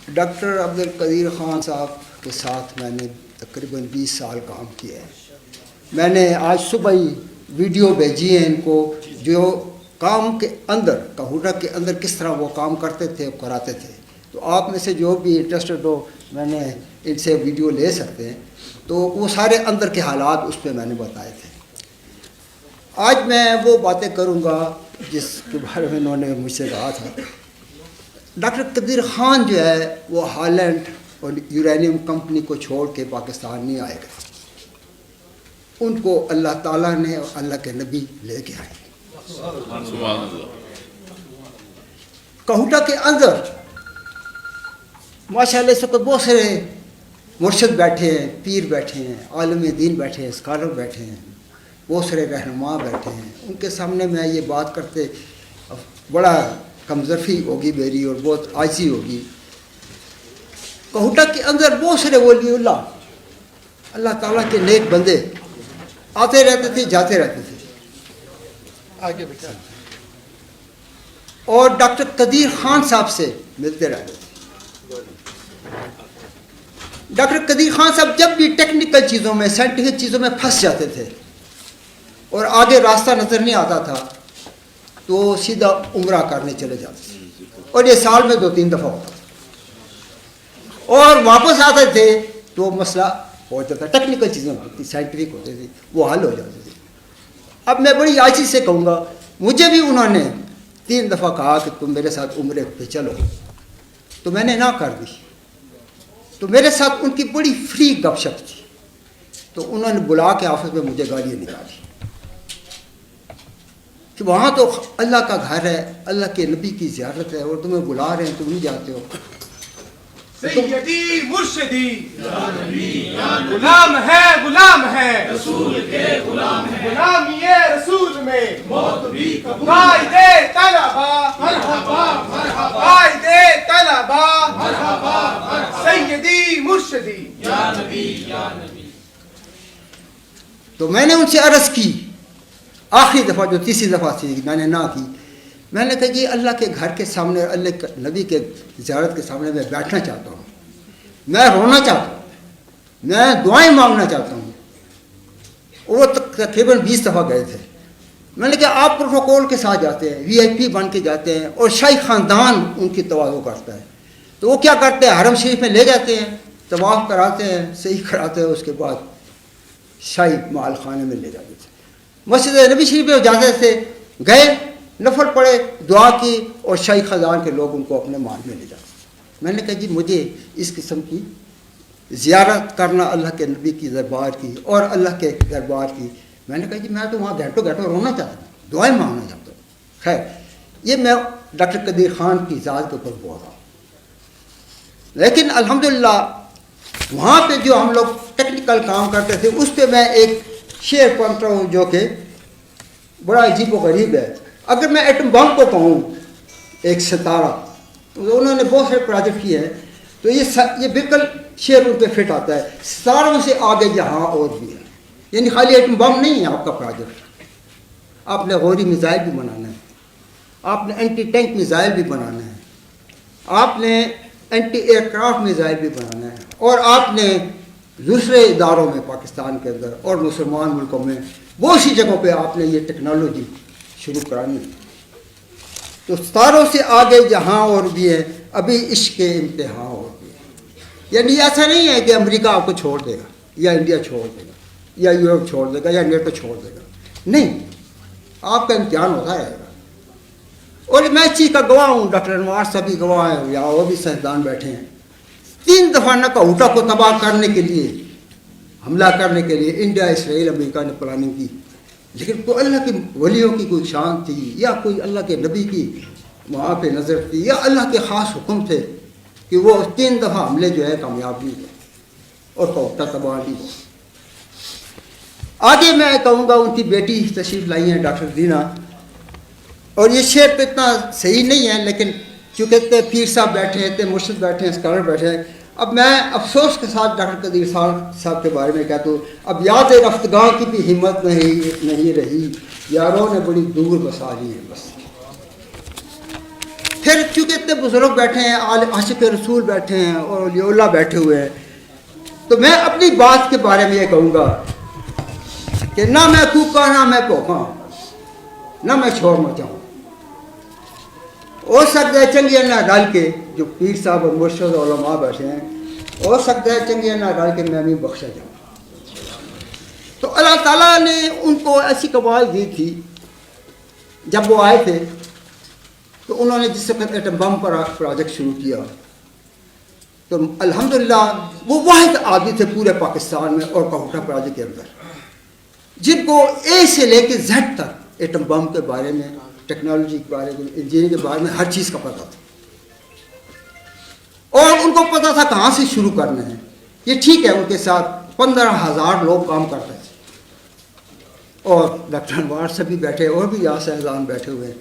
Doctor Abdul Qadeer Khan صاحب کے ساتھ میں نے تقریباً 20 سال کام کیا ہے. میں نے آج صبح ہی ویڈیو بھیجی ہے ان کو جو کام کے اندر کہوٹا کے اندر کس طرح وہ کام کرتے تھے کراتے تھے. تو آپ میں سے جو بھی انٹرسٹڈ ہو میں نے ان سے ویڈیو لے سکتے ہیں. تو وہ سارے اندر کے حالات اس پہ میں نے بتائے تھے. آج میں وہ باتیں کروں گا جس کے بارے میں انہوں نے مجھ سے کہا تھا. ڈاکٹر قدیر خان جو ہے وہ ہالینڈ اور یورینیم کمپنی کو چھوڑ کے پاکستان نہیں آئے گا. ان کو اللہ تعالیٰ نے اور اللہ کے نبی لے کے آئے. کہوٹا کے اندر ماشاء اللہ سے بہت سارے مرشد بیٹھے ہیں, پیر بیٹھے ہیں, عالم دین بیٹھے ہیں, اسکالر بیٹھے ہیں, بہت سارے رہنما بیٹھے ہیں. ان کے سامنے میں یہ بات کرتے بڑا کمزرفی ہوگی میری اور بہت عاجزی ہوگی. کہوٹا کے اندر بہت سارے ولی اللہ تعالیٰ کے نیک بندے آتے رہتے تھے, جاتے رہتے تھے. آگے بٹھا اور ڈاکٹر قدیر خان صاحب سے ملتے رہتے تھے. ڈاکٹر قدیر خان صاحب جب بھی ٹیکنیکل چیزوں میں سائنٹیفک چیزوں میں پھنس جاتے تھے اور آگے راستہ نظر نہیں آتا تھا تو سیدھا عمرہ کرنے چلے جاتے تھے. اور یہ سال میں 2-3 دفعہ ہوتا تھا. اور واپس آتے تھے تو مسئلہ ہو جاتا تھا. ٹیکنیکل چیزیں ہوتی سائنٹیفک ہوتی تھی وہ حل ہو جاتی تھی. اب میں بڑی عاجزی سے کہوں گا, مجھے بھی انہوں نے 3 دفعہ کہا کہ تم میرے ساتھ عمرے پہ چلو, تو میں نے نہ کر دی. تو میرے ساتھ ان کی بڑی فری گپ شپ تھی. تو انہوں نے بلا کے آفس میں مجھے گالیاں نکالی کہ وہاں تو اللہ کا گھر ہے, اللہ کے نبی کی زیارت ہے, اور تمہیں بلا رہے ہیں تم نہیں جاتے ہو. سیدی مرشدی غلام ہے رسول کے غلام ہے, غلامی رسول میں موت بھی قبول. قائد طلبا مرحبا مرحبا, قائد طلبا مرحبا مرحبا, سیدی مرشدی یا نبی یا نبی. تو میں نے ان سے عرض کی آخری دفعہ جو تیسری دفعہ تھی میں نے نہ کی. میں نے کہا کہ اللہ کے گھر کے سامنے اور اللہ کے نبی کے زیارت کے سامنے میں بیٹھنا چاہتا ہوں, میں رونا چاہتا ہوں, میں دعائیں مانگنا چاہتا ہوں. وہ تقریباً 20 دفعہ گئے تھے. میں نے کہا آپ پروٹوکول کے ساتھ جاتے ہیں, VIP بن کے جاتے ہیں, اور شاہی خاندان ان کی تواضع کرتا ہے. تو وہ کیا کرتے ہیں, حرم شریف میں لے جاتے ہیں, طواف کراتے ہیں, صحیح کراتے ہیں, اس کے بعد شاہی محل خانے میں لے جاتے تھے. مسجد نبی شریف میں جاتے تھے, گئے, نفل پڑے, دعا کی, اور شاہی خاندان کے لوگ ان کو اپنے محل میں لے جاتے. میں نے کہا جی مجھے اس قسم کی زیارت کرنا اللہ کے نبی کی دربار کی اور اللہ کے دربار کی, میں نے کہا جی میں تو وہاں گھنٹوں رونا چاہتا ہوں, دعائیں مانگنا چاہتا ہوں. خیر یہ میں ڈاکٹر قدیر خان کی ذات کے اوپر بول رہا ہوں. لیکن الحمدللہ وہاں پہ جو ہم لوگ ٹیکنیکل کام کرتے تھے اس پہ میں ایک شعر پڑھتا ہوں جو کہ بڑا عجیب و غریب ہے. اگر میں ایٹم بم کو کہوں ایک ستارہ, تو انہوں نے بہت سارے پروجیکٹ کیے ہیں, تو یہ بالکل شعر ان پہ فٹ آتا ہے. ستاروں سے آگے جہاں اور بھی ہے, یعنی خالی ایٹم بم نہیں ہے آپ کا پروجیکٹ. آپ نے غوری میزائل بھی بنانا ہے, آپ نے اینٹی ٹینک میزائل بھی بنانا ہے, آپ نے اینٹی ایئر کرافٹ میزائل بھی بنانا ہے, اور آپ نے دوسرے اداروں میں پاکستان کے اندر اور مسلمان ملکوں میں بہت سی جگہوں پہ آپ نے یہ ٹیکنالوجی شروع کرانی ہے. تو ستاروں سے آگے جہاں اور بھی ہے, ابھی عشق کے امتحان اور بھی ہے. یعنی ایسا نہیں ہے کہ امریکہ آپ کو چھوڑ دے گا, یا انڈیا چھوڑ دے گا, یا یورپ چھوڑ دے گا, یا نیٹو چھوڑ دے گا. نہیں, آپ کا امتحان ہوتا رہے گا. اور میں اس چیز کا گواہ ہوں, ڈاکٹر انوار صاحب بھی گواہ ہیں, یا وہ بھی سائنسدان بیٹھے ہیں. 3 دفعہ نہ کہوٹا کو تباہ کرنے کے لیے, حملہ کرنے کے لیے انڈیا, اسرائیل, امریکہ نے پلاننگ کی. لیکن کوئی اللہ کے ولیوں کی کوئی شان تھی, یا کوئی اللہ کے نبی کی وہاں پہ نظر تھی, یا اللہ کے خاص حکم تھے کہ وہ 3 دفعہ حملے جو ہے کامیاب نہیں ہوئے اور کہوٹا تباہ نہیں ہوا. آگے میں کہوں گا ان کی بیٹی تشریف لائی ہیں ڈاکٹر دینا, اور یہ شعر تو اتنا صحیح نہیں ہے, لیکن چونکہ اتنے پیر صاحب بیٹھے ہیں, اتنے مرشد بیٹھے ہیں, اسکالر بیٹھے ہیں. اب میں افسوس کے ساتھ ڈاکٹر قدیر صاحب کے بارے میں کہتا ہوں, اب یاد رفتگاں کی بھی ہمت نہیں رہی, یاروں نے بڑی دور بسا لی ہے بس. پھر چونکہ اتنے بزرگ بیٹھے ہیں، عاشق رسول بیٹھے ہیں اور اولیاء اللہ بیٹھے ہوئے ہیں، تو میں اپنی بات کے بارے میں یہ کہوں گا کہ نہ میں کوکا نہ میں پوکا نہ میں شور مچاؤں. ہو سکتا ہے چنگیا نہ ڈال کے جو پیر صاحب اور مرشد علماء بیٹھے ہیں، ہو سکتا ہے چنگیا نہ ڈال کے میں بھی بخشا جاؤں. تو اللہ تعالیٰ نے ان کو ایسی کمال دی تھی. جب وہ آئے تھے تو انہوں نے جس وقت ایٹم بم پر پروجیکٹ شروع کیا تو الحمدللہ وہ واحد آدمی تھے پورے پاکستان میں اور کہوٹہ پروجیکٹ کے اندر جن کو اے سے لے کے زیڈ تک ایٹم بم کے بارے میں، ٹیکنالوجی کے بارے میں، انجینئرنگ کے بارے میں ہر چیز کا پتہ تھا. اور ان کو پتہ تھا کہاں سے شروع کرنا ہے. یہ ٹھیک ہے ان کے ساتھ 15,000 لوگ کام کرتے تھے اور ڈاکٹر انوار صاحب بھی بیٹھے اور بھی یہاں سائنسدان بیٹھے ہوئے ہیں،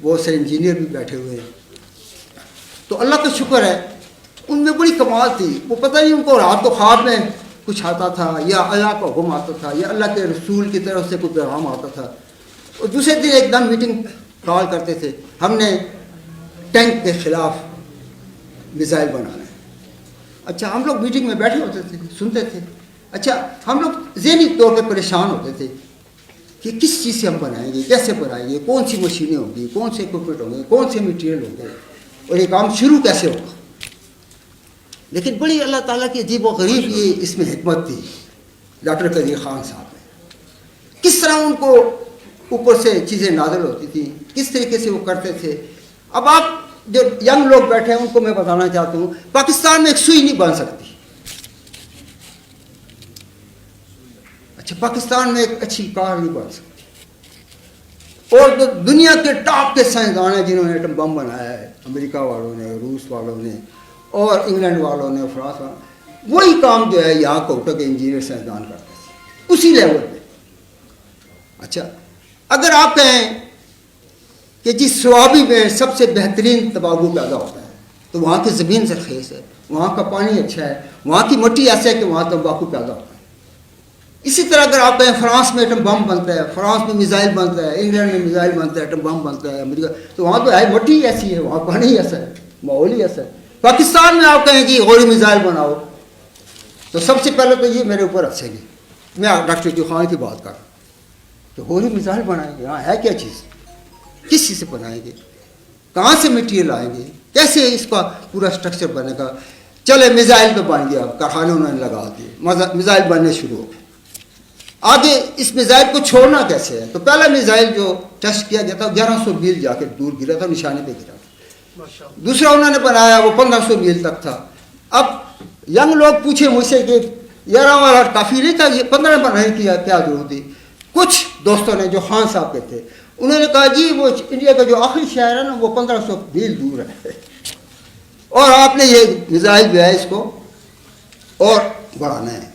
بہت سے انجینئر بھی بیٹھے ہوئے ہیں. تو اللہ کا شکر ہے ان میں بڑی کمال تھی. وہ پتہ نہیں ان کو رات کو خواب میں کچھ آتا تھا یا اللہ کا حکم آتا تھا یا اللہ کے رسول کی طرف سے کوئی پیغام آتا تھا اور دوسرے دن ایک دم میٹنگ کال کرتے تھے، ہم نے ٹینک کے خلاف میزائل بنانا ہے. اچھا ہم لوگ میٹنگ میں بیٹھے ہوتے تھے، سنتے تھے. اچھا ہم لوگ ذہنی طور پہ پریشان ہوتے تھے کہ کس چیز سے ہم بنائیں گے، کیسے بنائیں گے، کون سی مشینیں ہوں گی، کون سے اکوپمنٹ ہوں گے، کون سے مٹیریل ہوں گے اور یہ کام شروع کیسے ہوگا. لیکن بڑی اللہ تعالیٰ کی عجیب و غریب یہ اس میں حکمت تھی ڈاکٹر قدیر خان صاحب نے. کس طرح ان کو اوپر سے چیزیں نازل ہوتی تھیں، کس طریقے سے وہ کرتے تھے. اب آپ جو ینگ لوگ بیٹھے ہیں ان کو میں بتانا چاہتا ہوں پاکستان میں ایک سوئی نہیں بن سکتی. اچھا پاکستان میں ایک اچھی کار نہیں بن سکتی. اور جو دنیا کے ٹاپ کے سائنسدان ہیں جنہوں نے ایٹم بم بنایا ہے، امریکہ والوں نے، روس والوں نے اور انگلینڈ والوں نے، فرانس والوں نے، وہی کام جو ہے یہاں کوٹہ کے انجینئر سائنسدان کرتے تھے اسی لیول پہ. اچھا اگر آپ کہیں کہ جس سوابی میں سب سے بہترین تباغو پیدا ہوتا ہے تو وہاں کی زمین زرخیز ہے، وہاں کا پانی اچھا ہے، وہاں کی مٹی ایسا ہے کہ وہاں تمباکو پیدا ہوتا ہے. اسی طرح اگر آپ کہیں فرانس میں ایٹم بم بنتا ہے، فرانس میں میزائل بنتا ہے، انگلینڈ میں میزائل بنتا ہے، ایٹم بم بنتا ہے، امریکہ، تو وہاں تو ہے مٹی ایسی ہے، وہاں پانی ایسا ہے، ماحول ہی ایسا ہے. پاکستان میں آپ کہیں کہ غوری میزائل بناؤ تو سب سے پہلے تو یہ میرے اوپر ہنسے گی. میں ڈاکٹر جو خان کی بات کر رہا ہوں کہ غوری میزائل بنائیں گے، ہاں ہے کیا چیز، کس چیز سے بنائیں گے، کہاں سے مٹیریل آئیں گے، کیسے اس کا پورا اسٹرکچر بنے گا. چلے میزائل تو بن گیا، کارخانے انہوں نے لگا دیے، میزائل بننے شروع ہو گئے. آگے اس میزائل کو چھوڑنا کیسے ہے. تو پہلا میزائل جو ٹیسٹ کیا گیا تھا 1100 میل جا کے دور گرا تھا، نشانے پہ گرا تھا. دوسرا انہوں نے بنایا وہ 1500 میل تک تھا. اب ینگ لوگ پوچھے مجھ سے کہ 11 والا کافی نہیں تھا، یہ 15 بنانے کی کیا ضرورت تھی. کچھ دوستوں نے جو خان صاحب کے تھے انہوں نے کہا جی وہ انڈیا کا جو آخری شہر ہے نا وہ 1500 میل دور ہے اور آپ نے یہ میزائل جو ہے اس کو اور بڑھانا ہے.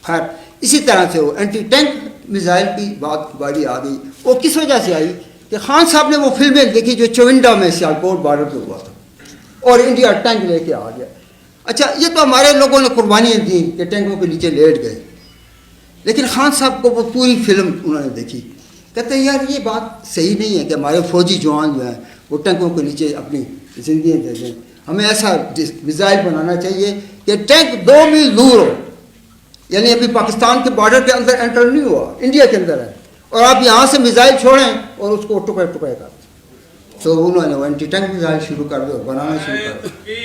خیر اسی طرح سے وہ اینٹی ٹینک میزائل کی بات باری آ گئی. وہ کس وجہ سے آئی کہ خان صاحب نے وہ فلمیں دیکھی جو چونڈا میں سیالکوٹ بارڈر پہ ہوا تھا اور انڈیا ٹینک لے کے آ گیا. اچھا یہ تو ہمارے لوگوں نے قربانیاں دیں کہ ٹینکوں کے نیچے لیٹ گئے، لیکن خان صاحب کو وہ پوری فلم انہوں نے دیکھی. کہتے ہیں یار یہ بات صحیح نہیں ہے کہ ہمارے فوجی جوان جو ہیں وہ ٹینکوں کے نیچے اپنی زندگیاں دے دیں. ہمیں ایسا میزائل بنانا چاہیے کہ ٹینک 2 میل دور ہو، یعنی ابھی پاکستان کے بارڈر کے اندر انٹر نہیں ہوا، انڈیا کے اندر ہے، اور آپ یہاں سے میزائل چھوڑیں اور اس کو ٹکڑے ٹکڑے کر دیں. تو انہوں نے وہ اینٹی ٹینک میزائل شروع کر دیا اور بنانا شروع کر دیا.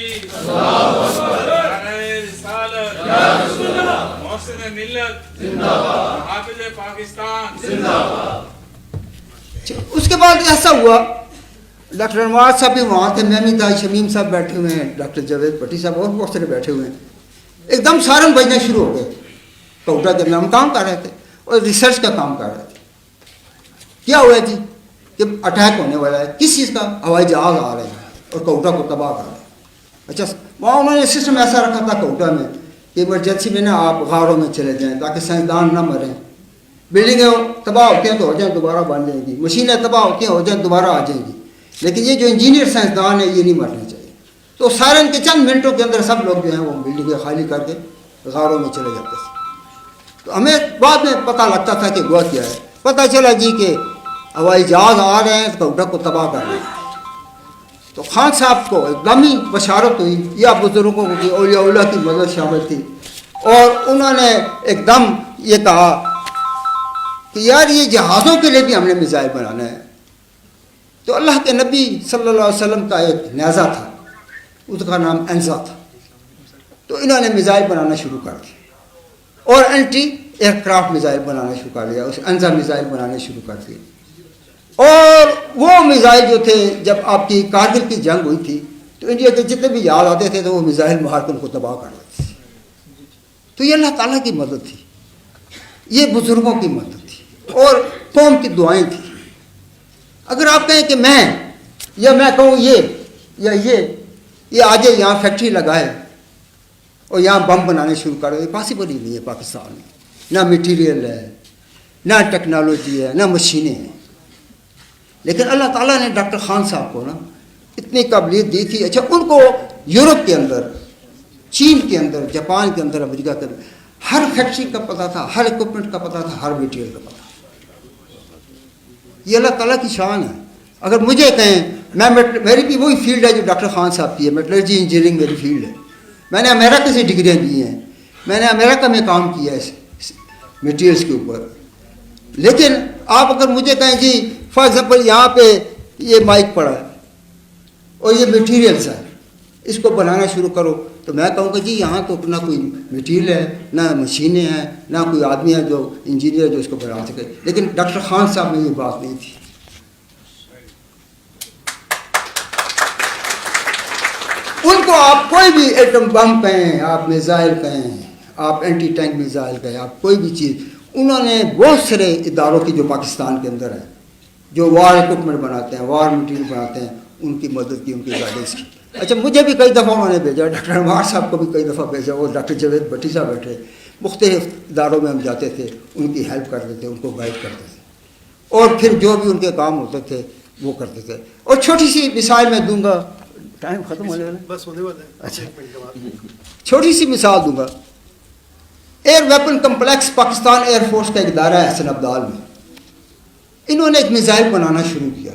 اس کے بعد ایسا ہوا ڈاکٹر انوار صاحب بھی وہاں تھے، میں بھی تھا، شمیم صاحب بیٹھے ہوئے ہیں، ڈاکٹر جاوید بھٹی صاحب اور بہت سارے بیٹھے ہوئے ہیں. ایک دم سارن بجنے شروع ہو گئے. کوٹا کے ہم کام کر رہے تھے اور ریسرچ کا کام کر رہے تھے. کیا ہوا جی کہ اٹیک ہونے والا ہے، کس چیز کا، ہوائی جہاز آ رہے ہیں اور کوٹا کو تباہ کر رہے ہیں. اچھا وہاں انہوں نے سسٹم ایسا رکھا تھا کوٹا میں کہ ایمرجنسی میں نا آپ غاروں میں چلے جائیں تاکہ سائنسدان نہ مریں. بلڈنگیں تباہ ہوتی ہیں تو ہو جائیں دوبارہ بن جائیں گی، مشینیں تباہ ہوتی ہیں ہو جائیں دوبارہ آ جائیں گی، لیکن یہ جو انجینئر سائنسدان ہیں یہ نہیں مرنے چاہیے. تو سائرن کے چند منٹوں کے اندر سب لوگ جو ہیں وہ بلڈنگیں خالی کر کے غاروں میں چلے جاتے تھے. تو ہمیں بعد میں پتہ لگتا تھا کہ ہوا کیا ہے. پتہ چلا جی کہ ہوائی جہاز آ رہے ہیں تو کوٹا کو تباہ کر رہے ہیں. تو خان صاحب کو ایک دم ہی بشارت ہوئی یا بزرگوں کی اولیاء اللہ کی مدد شامل تھی، اور انہوں نے ایک دم یہ کہا کہ یار یہ جہازوں کے لیے بھی ہم نے میزائل بنانا ہے۔ تو اللہ کے نبی صلی اللہ علیہ وسلم کا ایک نیزہ تھا، اس کا نام انزا تھا، تو انہوں نے میزائل بنانا شروع کر دیا اور اینٹی ایئر کرافٹ میزائل بنانا شروع کر دیا، اس انزا میزائل بنانے شروع کر دیے۔ اور وہ میزائل جو تھے، جب آپ کی کارگل کی جنگ ہوئی تھی تو انڈیا کے جتنے بھی یاد آتے تھے تو وہ میزائل مار کر ان کو تباہ کر دیتے تھے۔ تو یہ اللہ تعالیٰ کی مدد تھی، یہ بزرگوں کی مدد تھی اور قوم کی دعائیں تھیں۔ اگر آپ کہیں کہ میں کہوں یہ آج یہاں فیکٹری لگائے اور یہاں بم بنانے شروع کر دے، پاسبل ہی نہیں ہے پاکستان میں، نہ مٹیریل ہے، نہ ٹیکنالوجی ہے، نہ مشینیں ہیں۔ لیکن اللہ تعالیٰ نے ڈاکٹر خان صاحب کو نا اتنی قابلیت دی تھی۔ اچھا، ان کو یورپ کے اندر، چین کے اندر، جاپان کے اندر، امریکہ کے اندر ہر فیکٹری کا پتہ تھا، ہر اکوپمنٹ کا پتہ تھا، ہر مٹیریل کا پتہ تھا۔ یہ اللہ تعالیٰ کی شان ہے۔ اگر مجھے کہیں، میری بھی وہی فیلڈ ہے جو ڈاکٹر خان صاحب کی ہے، میٹلرجی انجینئرنگ میری فیلڈ ہے۔ میں نے امریکہ سے ڈگریاں دی ہیں، میں نے امریکہ میں کام کیا ہے اس میٹیریلس کے اوپر۔ لیکن آپ اگر مجھے کہیں جی فار ایگزامپل یہاں پہ یہ مائک پڑا ہے اور یہ میٹیریلس ہے، اس کو بنانا شروع کرو، تو میں کہوں گا جی یہاں تو نہ کوئی میٹیریل ہے، نہ مشینیں ہیں، نہ کوئی آدمی ہے جو انجینئر جو اس کو بنا سکے۔ لیکن ڈاکٹر خان صاحب میں یہ بات نہیں تھی۔ ان کو آپ کوئی بھی ایٹم بم کہیں، آپ میزائل کہیں، آپ اینٹی ٹینک میزائل کہیں، آپ کوئی بھی چیز، انہوں نے بہت سارے اداروں کی جو پاکستان کے اندر ہے، جو وار اکوپمنٹ بناتے ہیں، وار مٹیریل بناتے ہیں، ان کی مدد کی، ان کی گائیڈنس کی۔ اچھا، مجھے بھی کئی دفعہ انہوں نے بھیجا، ڈاکٹر انوار صاحب کو بھی کئی دفعہ بھیجا، اور ڈاکٹر جاوید بھٹی صاحب بیٹھے، مختلف اداروں میں ہم جاتے تھے، ان کی ہیلپ کرتے تھے، ان کو گائیڈ کرتے تھے، اور پھر جو بھی ان کے کام ہوتے تھے وہ کرتے تھے۔ اور چھوٹی سی مثال میں دوں گا، ٹائم ختم ہونے والا ہے، بس ہونے والا ہے۔ اچھا چھوٹی سی مثال دوں گا۔ Air weapon complex Pakistan air force کا ایک ادارہ ہے حسن ابدال میں، انہوں نے ایک میزائل بنانا شروع کیا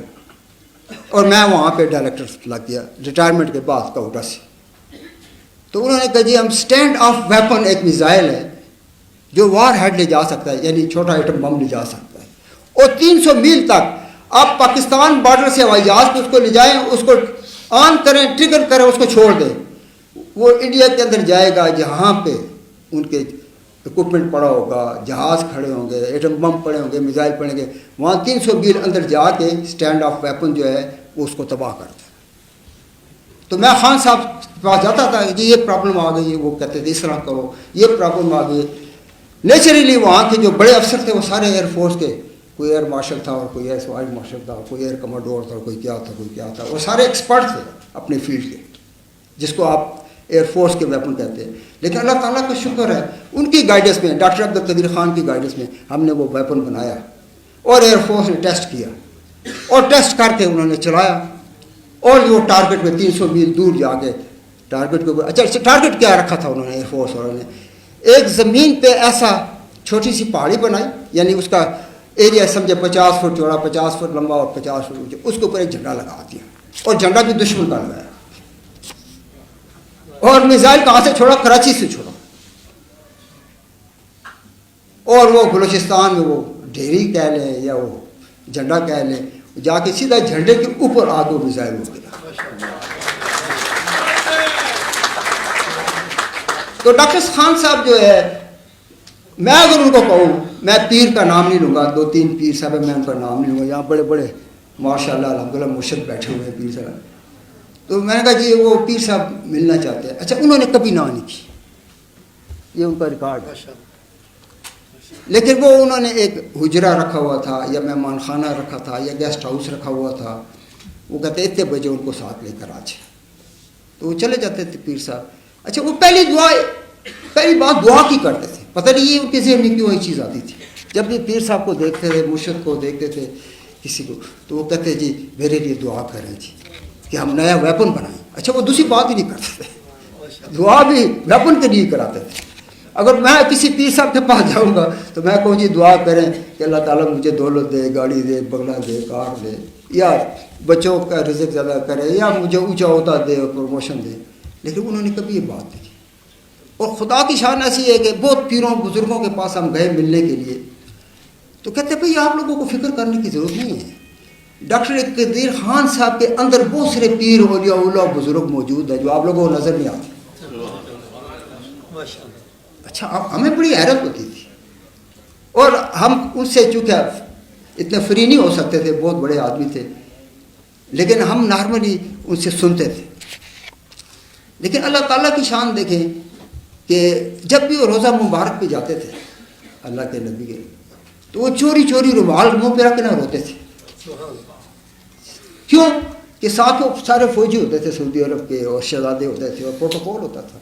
اور میں وہاں پہ ڈائریکٹر لگ گیا ریٹائرمنٹ کے بعد کوٹا سے۔ تو انہوں نے کہا جی ہم اسٹینڈ آف ویپن ایک میزائل ہے جو وار ہیڈ لے جا سکتا ہے، یعنی چھوٹا ایٹم بم لے جا سکتا ہے، اور 300 میل تک آپ پاکستان بارڈر سے ہوائی جہاز پہ اس کو لے جائیں، اس کو آن کریں، ٹریگر کریں، اس کو چھوڑ دیں، وہ انڈیا کے اندر جائے گا جہاں پہ ان کے اکوپمنٹ پڑا ہوگا، جہاز کھڑے ہوں گے، ایٹم بم پڑے ہوں گے، میزائل پڑیں گے، وہاں 300 میل اندر جا کے اسٹینڈ آف ویپن جو ہے وہ اس کو تباہ کرتا ہے۔ تو میں خان صاحب کے پاس جاتا تھا کہ جی یہ پرابلم آ گئی ہے، وہ کہتے تھے اس طرح کرو، یہ پرابلم آ گئی۔ نیچرلی وہاں کے جو بڑے افسر تھے وہ سارے ایئر فورس کے، کوئی ایئر مارشل تھا، اور کوئی ایئر وائس مارشل تھا، کوئی ایئر کمانڈور تھا، کوئی کیا تھا، کوئی کیا تھا، وہ سارے ایکسپرٹ تھے اپنے فیلڈ کے، جس کو آپ ایئر فورس کے ویپن کہتے ہیں۔ لیکن اللہ تعالیٰ کا شکر ہے، ان کی گائیڈنس میں، ڈاکٹر عبدالقدیر خان کی گائیڈنس میں ہم نے وہ ویپن بنایا، اور ایئر فورس نے ٹیسٹ کیا، اور ٹیسٹ کر کے انہوں نے چلایا، اور وہ ٹارگٹ میں 300 میل دور جا کے ٹارگٹ کو، اچھا ٹارگٹ کیا رکھا تھا انہوں نے، ایئر فورس والوں نے ایک زمین پہ ایسا چھوٹی سی پہاڑی بنائی، یعنی اس کا ایریا سمجھے 50 فٹ چوڑا، 50 فٹ لمبا اور 50 فٹ اونچا، اس کے اوپر ایک جھنڈا لگا دیا، اور جھنڈا بھی دشمن کا لگایا، اور میزائل کہاں سے چھوڑا؟ کراچی سے چھوڑا، اور وہ بلوچستان میں وہ ڈھیری کہہ لیں یا وہ جھنڈا کہہ لیں، جا کے سیدھا جھنڈے کے اوپر آ کے وہ میزائل ہو گیا۔ تو ڈاکٹر خان صاحب جو ہے، میں اگر ان کو کہوں، میں پیر کا نام نہیں لوں گا، 2-3 پیر صاحب ہیں، میں ان کا نام نہیں لوں گا، یہاں بڑے بڑے ماشاء اللہ الحمدللہ مرشد بیٹھے ہوئے ہیں پیر صاحب، تو میں نے کہا جی وہ پیر صاحب ملنا چاہتے ہیں، اچھا انہوں نے کبھی نہ نہیں کی، یہ ان کا ریکارڈ ہے۔ لیکن وہ انہوں نے ایک حجرہ رکھا ہوا تھا، یا مہمان خانہ رکھا تھا، یا گیسٹ ہاؤس رکھا ہوا تھا، وہ کہتے اتنے بجے ان کو ساتھ لے کر آ جائے، تو وہ چلے جاتے تھے پیر صاحب۔ اچھا وہ پہلی بات دعا کی کرتے تھے، پتہ نہیں یہ ان کے ذہن میں کیوں یہ چیز آتی تھی، جب بھی پیر صاحب کو دیکھتے تھے، مرشد کو دیکھتے تھے کسی کو، تو وہ کہتے جی میرے لیے دعا کریں جی کہ ہم نیا ویپن بنائیں۔ اچھا وہ دوسری بات ہی نہیں کرتے تھے، دعا بھی ویپن کے لیے کراتے تھے۔ اگر میں کسی پیر صاحب کے پاس جاؤں گا تو میں کہوں جی دعا کریں کہ اللہ تعالیٰ مجھے دولت دے، گاڑی دے، بنگلہ دے، کار دے، یا بچوں کا رزق زیادہ کرے یا مجھے اونچا عہدہ دے اور پروموشن دے، لیکن انہوں نے کبھی یہ بات نہیں کی۔ اور خدا کی شان ایسی ہے کہ بہت پیروں بزرگوں کے پاس ہم گئے ملنے کے لیے، تو کہتے ہیں بھئی آپ لوگوں کو فکر کرنے کی ضرورت نہیں ہے، ڈاکٹر قدیر خان صاحب کے اندر بہت سارے پیر اولیاء اللہ بزرگ موجود ہیں جو آپ لوگوں کو نظر نہیں آتے۔ اچھا، ہمیں بڑی حیرت ہوتی تھی، اور ہم ان سے چونکہ اتنے فری نہیں ہو سکتے تھے، بہت بڑے آدمی تھے، لیکن ہم نارملی ان سے سنتے تھے۔ لیکن اللہ تعالیٰ کی شان دیکھیں کہ جب بھی وہ روزہ مبارک پہ جاتے تھے اللہ کے نبی کے، تو وہ چوری چوری رومال منہ پہ رکھ کے نہ روتے تھے۔ کیوں کہ ساتھ وہ سارے فوجی ہوتے تھے سعودی عرب کے، اور شہزادے ہوتے تھے، اور پروٹوکول ہوتا تھا۔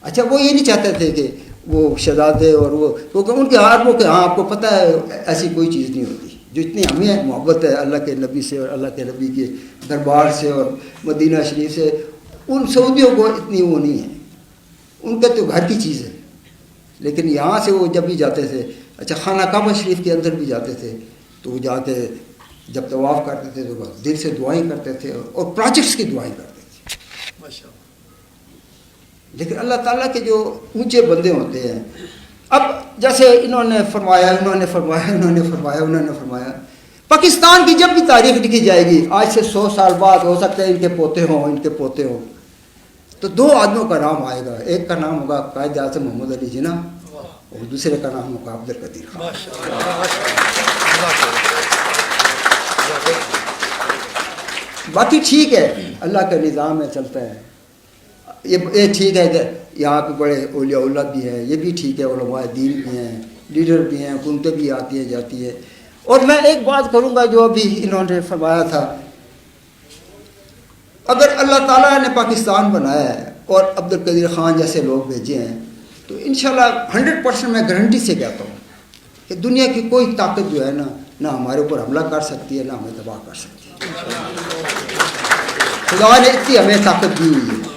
اچھا، وہ یہ نہیں چاہتے تھے کہ وہ شہزادے اور وہ، کیونکہ ان کے ہاتھ وہ کہ ہاں آپ کو پتہ ہے ایسی کوئی چیز نہیں ہوتی، جو اتنی ہمیں محبت ہے اللہ کے نبی سے اور اللہ کے نبی کے دربار سے اور مدینہ شریف سے، ان سعودیوں کو اتنی وہ نہیں ہے، ان کے تو گھر کی چیز ہے۔ لیکن یہاں سے وہ جب بھی جاتے تھے، اچھا خانہ کعبہ شریف کے اندر بھی جاتے تھے، تو وہ جا کے جب طواف کرتے تھے تو بس دل سے دعائیں کرتے تھے، اور پروجیکٹس کی دعائیں کرتے تھے۔ لیکن اللہ تعالیٰ کے جو اونچے بندے ہوتے ہیں، اب جیسے انہوں نے فرمایا، پاکستان کی جب بھی تاریخ لکھی جائے گی، آج سے 100 سال بعد ہو سکتا ہے ان کے پوتے ہوں، تو 2 آدمیوں کا نام آئے گا، ایک کا نام ہوگا قائد اعظم محمد علی جناح، اور دوسرے کا نام ہوگا عبد القدیر خان۔ باقی ٹھیک ہے، اللہ کا نظام میں چلتا ہے، یہ ٹھیک ہے کہ یہاں پہ بڑے اولیاء اللہ بھی ہیں، یہ بھی ٹھیک ہے، علماء دین بھی ہیں، لیڈر بھی ہیں، حکومتیں بھی آتی ہیں جاتی ہیں۔ اور میں ایک بات کروں گا جو ابھی انہوں نے فرمایا تھا، اگر اللہ تعالیٰ نے پاکستان بنایا ہے اور عبد القدیر خان جیسے لوگ بھیجے ہیں، تو انشاءاللہ 100% میں گارنٹی سے کہتا ہوں کہ دنیا کی کوئی طاقت جو ہے نہ ہمارے اوپر حملہ کر سکتی ہے، نہ ہمیں تباہ کر سکتی ہے۔ خدا نے اتنی ہمیں طاقت دی ہوئی ہے،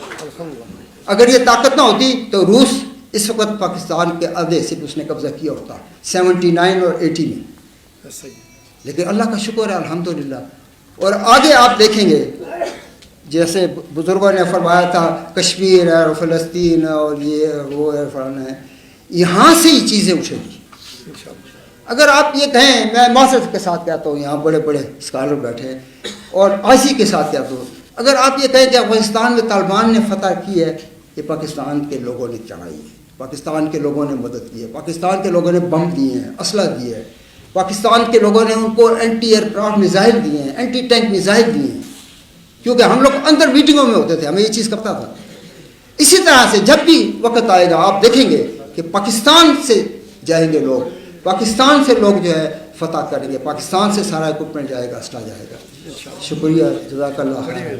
اگر یہ طاقت نہ ہوتی تو روس اس وقت پاکستان کے آدھے سے اس نے قبضہ کیا ہوتا، 79 اور 80 میں۔ لیکن اللہ کا شکر ہے الحمدللہ۔ اور آگے آپ دیکھیں گے جیسے بزرگوں نے فرمایا تھا، کشمیر ہے اور فلسطین ہے اور یہ وہ ہے فلانا ہے، یہاں سے ہی چیزیں اٹھیں گی۔ اگر آپ یہ کہیں، میں معذرت کے ساتھ کہتا ہوں، یہاں بڑے بڑے اسکالر بیٹھے ہیں، اور آسی کے ساتھ کہتا ہوں، اگر آپ یہ کہیں کہ افغانستان میں طالبان نے فتح کی ہے، یہ پاکستان کے لوگوں نے چڑھائی ہے، پاکستان کے لوگوں نے مدد کی ہے، پاکستان کے لوگوں نے بم دیے ہیں، اسلحہ دیے ہیں، پاکستان کے لوگوں نے ان کو اینٹی ایئر کرافٹ میزائل دیے ہیں، اینٹی ٹینک میزائل دیے ہیں، کیونکہ ہم لوگ اندر میٹنگوں میں ہوتے تھے، ہمیں یہ چیز پتہ تھا۔ اسی طرح سے جب بھی وقت آئے گا آپ دیکھیں گے کہ پاکستان سے جائیں گے لوگ، پاکستان سے لوگ جو ہے فتح کریں گے، پاکستان سے سارا اکوپمنٹ جائے گا، اسلحہ جائے گا۔ شکریہ، جزاک اللہ خیر۔